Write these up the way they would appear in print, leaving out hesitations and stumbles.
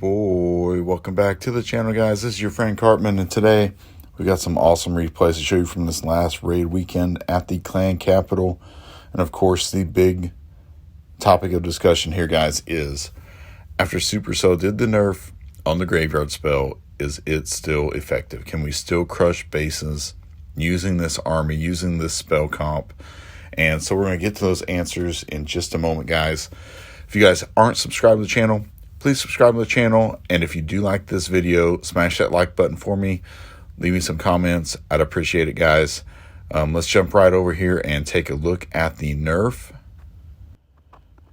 boy. Welcome back to the channel, guys. This is your friend Cartman, and today we got some awesome replays to show you from this last raid weekend at the clan capital. And of course, the big topic of discussion here, guys, is after Supercell did the nerf on the graveyard spell, is it still effective? Can we still crush bases using this army, using this spell comp? And so we're going to get to those answers in just a moment, guys. If you guys aren't subscribed to the channel, please subscribe to the channel. And if you do like this video, smash that like button for me. Leave me some comments. I'd appreciate it, guys. Let's jump right over here and take a look at the nerf.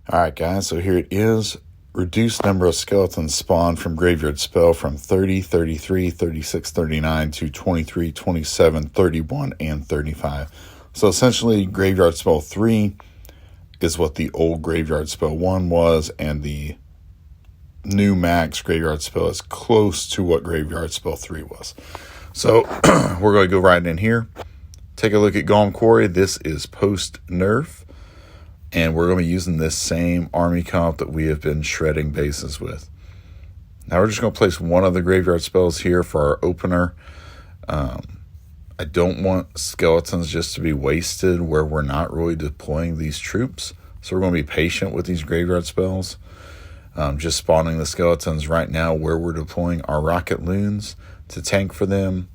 All right, guys. So here it is. Reduced number of skeletons spawned from graveyard spell from 30, 33, 36, 39 to 23, 27, 31, and 35. So essentially, graveyard spell 3 is what the old graveyard spell 1 was, and the new max graveyard spell is close to what graveyard spell 3 was. So we're going to go right in here, take a look at Gong Quarry. This is post nerf, and we're going to be using this same army comp that we have been shredding bases with. Now we're just going to place one of the graveyard spells here for our opener. I don't want skeletons just to be wasted where we're not really deploying these troops. So we're going to be patient with these graveyard spells. Just spawning the skeletons right now where we're deploying our Rocket Loons to tank for them.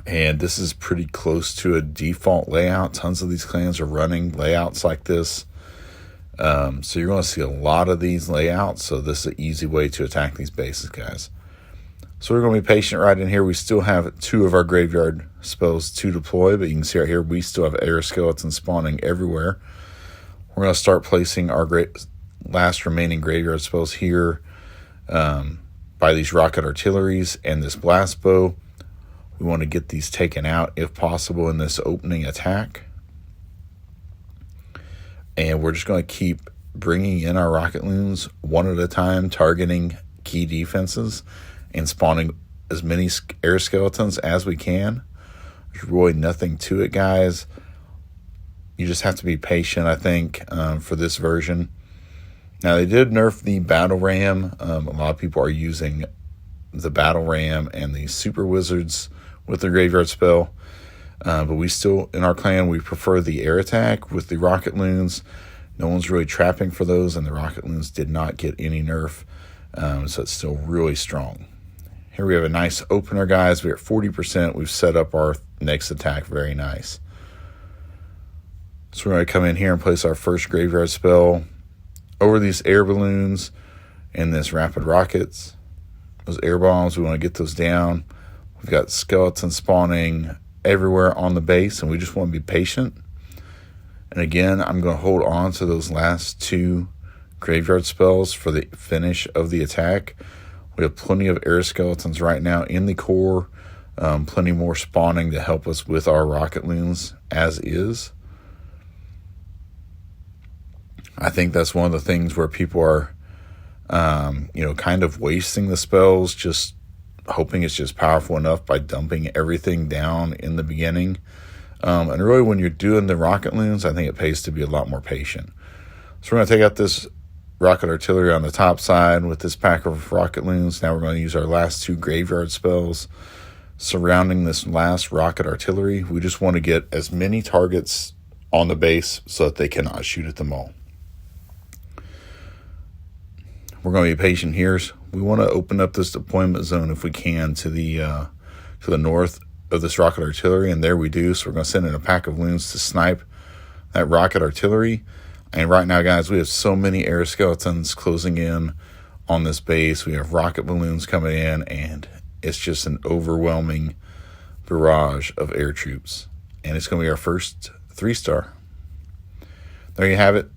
And this is pretty close to a default layout. Tons of these clans are running layouts like this. So you're going to see a lot of these layouts. So this is an easy way to attack these bases, guys. So we're going to be patient right in here. We still have 2 of our graveyard spells to deploy, but you can see right here we still have air skeletons spawning everywhere. We're going to start placing our last remaining graveyard spells here by these rocket artilleries and this blast bow. We want to get these taken out if possible in this opening attack. And we're just going to keep bringing in our Rocket Loons one at a time, targeting key defenses and spawning as many air skeletons as we can. There's really nothing to it, guys. You just have to be patient, I think, for this version. Now, they did nerf the battle ram. A lot of people are using the battle ram and the super wizards with the graveyard spell. But we still, in our clan, we prefer the air attack with the Rocket Loons. No one's really trapping for those, and the Rocket Loons did not get any nerf. So it's still really strong. Here we have a nice opener, guys. We're at 40%. We've set up our next attack very nice. So we're going to come in here and place our first graveyard spell over these air balloons and this rapid rockets. Those air bombs, we want to get those down. We've got skeletons spawning everywhere on the base, and we just want to be patient. And again, I'm going to hold on to those last 2 graveyard spells for the finish of the attack. We have plenty of air skeletons right now in the core. Plenty more spawning to help us with our Rocket Loons as is. I think that's one of the things where people are, kind of wasting the spells, just hoping it's just powerful enough by dumping everything down in the beginning. And really, when you're doing the Rocket Loons, I think it pays to be a lot more patient. So we're going to take out this rocket artillery on the top side with this pack of Rocket Loons. Now we're going to use our last 2 graveyard spells surrounding this last rocket artillery. We just want to get as many targets on the base so that they cannot shoot at them all. We're going to be patient here. We want to open up this deployment zone if we can to the north of this rocket artillery, and there we do. So we're going to send in a pack of loons to snipe that rocket artillery. And right now, guys, we have so many air skeletons closing in on this base. We have rocket balloons coming in, and it's just an overwhelming barrage of air troops. And it's going to be our first 3-star. There you have it.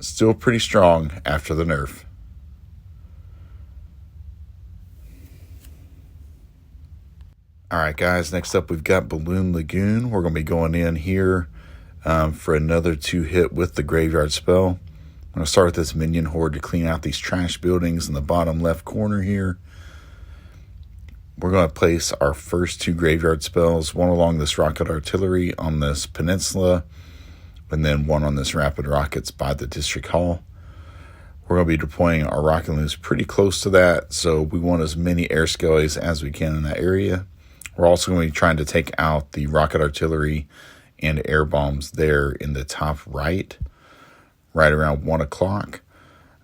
Still pretty strong after the nerf. All right, guys, next up we've got Balloon Lagoon. We're going to be going in here for another 2-hit with the graveyard spell. I'm going to start with this minion horde to clean out these trash buildings in the bottom left corner here. We're going to place our first 2 graveyard spells, one along this rocket artillery on this peninsula, and then one on this rapid rockets by the district hall. We're going to be deploying our Rocket Loons pretty close to that, so we want as many air skellies as we can in that area. We're also going to be trying to take out the rocket artillery and air bombs there in the top right around 1 o'clock.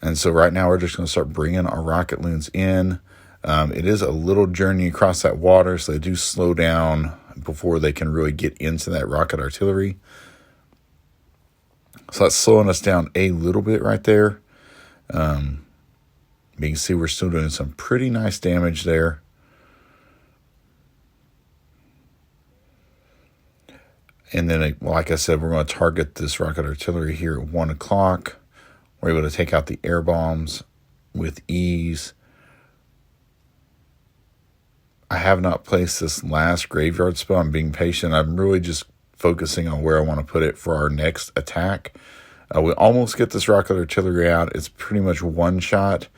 And so right now we're just going to start bringing our Rocket Loons in. It is a little journey across that water, so they do slow down before they can really get into that rocket artillery. So that's slowing us down a little bit right there. You can see we're still doing some pretty nice damage there. And then, like I said, we're going to target this rocket artillery here at 1 o'clock. We're able to take out the air bombs with ease. I have not placed this last graveyard spell. I'm being patient. I'm really just focusing on where I want to put it for our next attack. We almost get this rocket artillery out. It's pretty much one shot.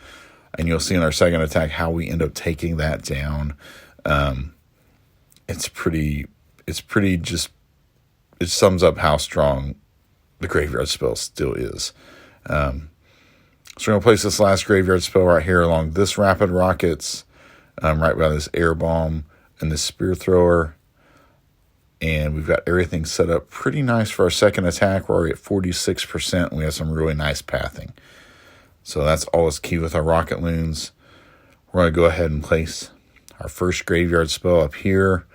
And you'll see in our second attack how we end up taking that down. It's pretty just, it sums up how strong the graveyard spell still is. So we're going to place this last graveyard spell right here along this rapid rockets, right by this air bomb and this spear thrower. And we've got everything set up pretty nice for our second attack. We're already at 46%, and we have some really nice pathing. So that's all that's key with our Rocket Loons. We're going to go ahead and place our first graveyard spell up here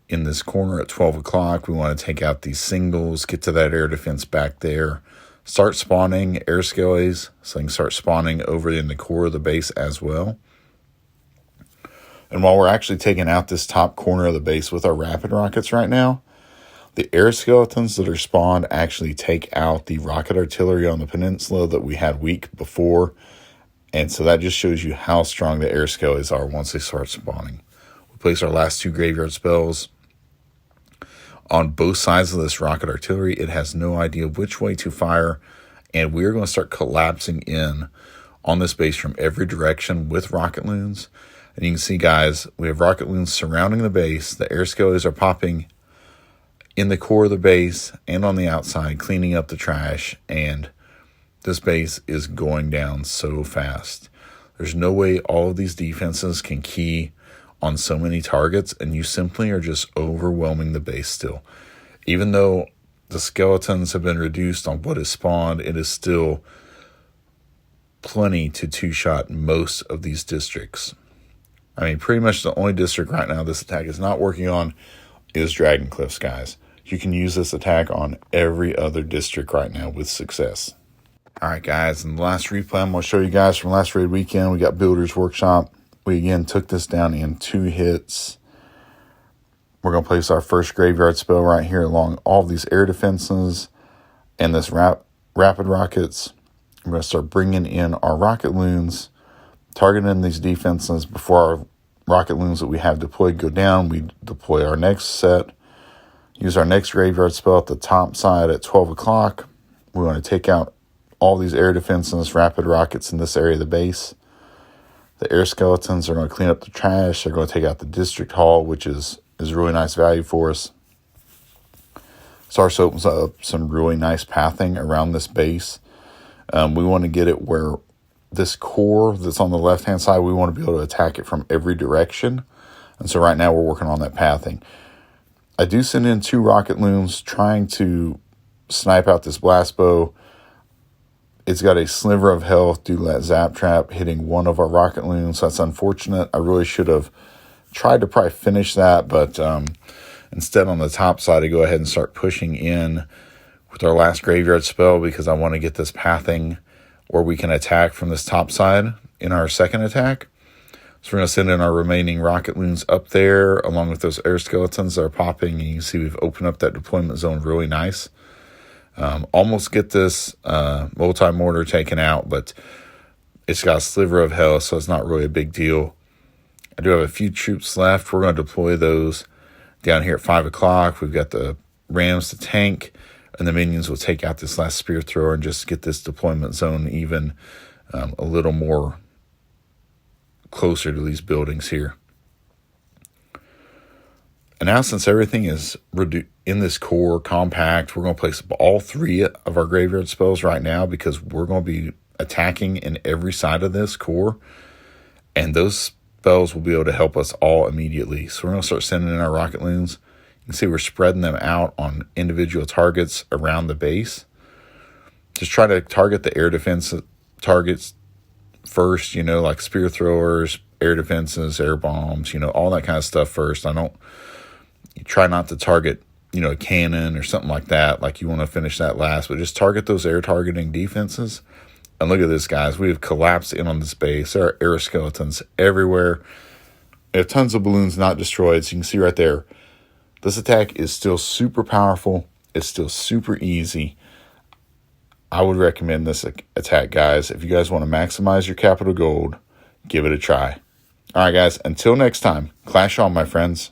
in this corner at 12 o'clock. We want to take out these singles, get to that air defense back there, start spawning air skellies, so they can start spawning over in the core of the base as well. And while we're actually taking out this top corner of the base with our rapid rockets right now, the air skeletons that are spawned actually take out the rocket artillery on the peninsula that we had weak before. And so that just shows you how strong the air skellies are once they start spawning. We place our last two graveyard spells on both sides of this rocket artillery. It has no idea which way to fire, and we're going to start collapsing in on this base from every direction with Rocket Loons. And you can see, guys, we have Rocket Loons surrounding the base. The air skellies are popping in the core of the base and on the outside, cleaning up the trash. And this base is going down so fast. There's no way all of these defenses can key on so many targets, and you simply are just overwhelming the base still. Even though the skeletons have been reduced on what is spawned, it is still plenty to two-shot most of these districts. I mean, pretty much the only district right now this attack is not working on is Dragon Cliffs, guys. You can use this attack on every other district right now with success. All right, guys, in the last replay, I'm going to show you guys from last raid weekend. We got Builder's Workshop. We, again, took this down in 2 hits. We're going to place our first graveyard spell right here along all these air defenses and this rapid rockets. We're going to start bringing in our Rocket Loons, targeting these defenses before our Rocket Loons that we have deployed go down. We deploy our next set, use our next graveyard spell at the top side at 12 o'clock. We want to take out all these air defenses, rapid rockets in this area of the base. The air skeletons are going to clean up the trash. They're going to take out the district hall, which is really nice value for us. Starts opens up some really nice pathing around this base. We want to get it where this core that's on the left-hand side, we want to be able to attack it from every direction. And so right now we're working on that pathing. I do send in 2 Rocket Loons trying to snipe out this blast bow. It's got a sliver of health due to that zap trap hitting one of our Rocket Loons. That's unfortunate. I really should have tried to probably finish that, but instead on the top side, I go ahead and start pushing in with our last graveyard spell because I want to get this pathing where we can attack from this top side in our second attack. So we're going to send in our remaining Rocket Loons up there along with those air skeletons that are popping. And you can see we've opened up that deployment zone really nice. Almost get this multi-mortar taken out, but it's got a sliver of health, so it's not really a big deal. I do have a few troops left. We're going to deploy those down here at 5 o'clock. We've got the Rams to tank, and the minions will take out this last spear thrower and just get this deployment zone even a little more closer to these buildings here. And now, since everything is in this core compact, we're going to place all 3 of our graveyard spells right now because we're going to be attacking in every side of this core, and those spells will be able to help us all immediately. So we're going to start sending in our Rocket Loons. You can see we're spreading them out on individual targets around the base. Just try to target the air defense targets first, like spear throwers, air defenses, air bombs, all that kind of stuff first. You try not to target, a cannon or something like that. Like you want to finish that last, but just target those air targeting defenses. And look at this, guys. We have collapsed in on this base. There are air skeletons everywhere. We have tons of balloons not destroyed. So you can see right there, this attack is still super powerful. It's still super easy. I would recommend this attack, guys. If you guys want to maximize your capital gold, give it a try. All right, guys. Until next time, clash on, my friends.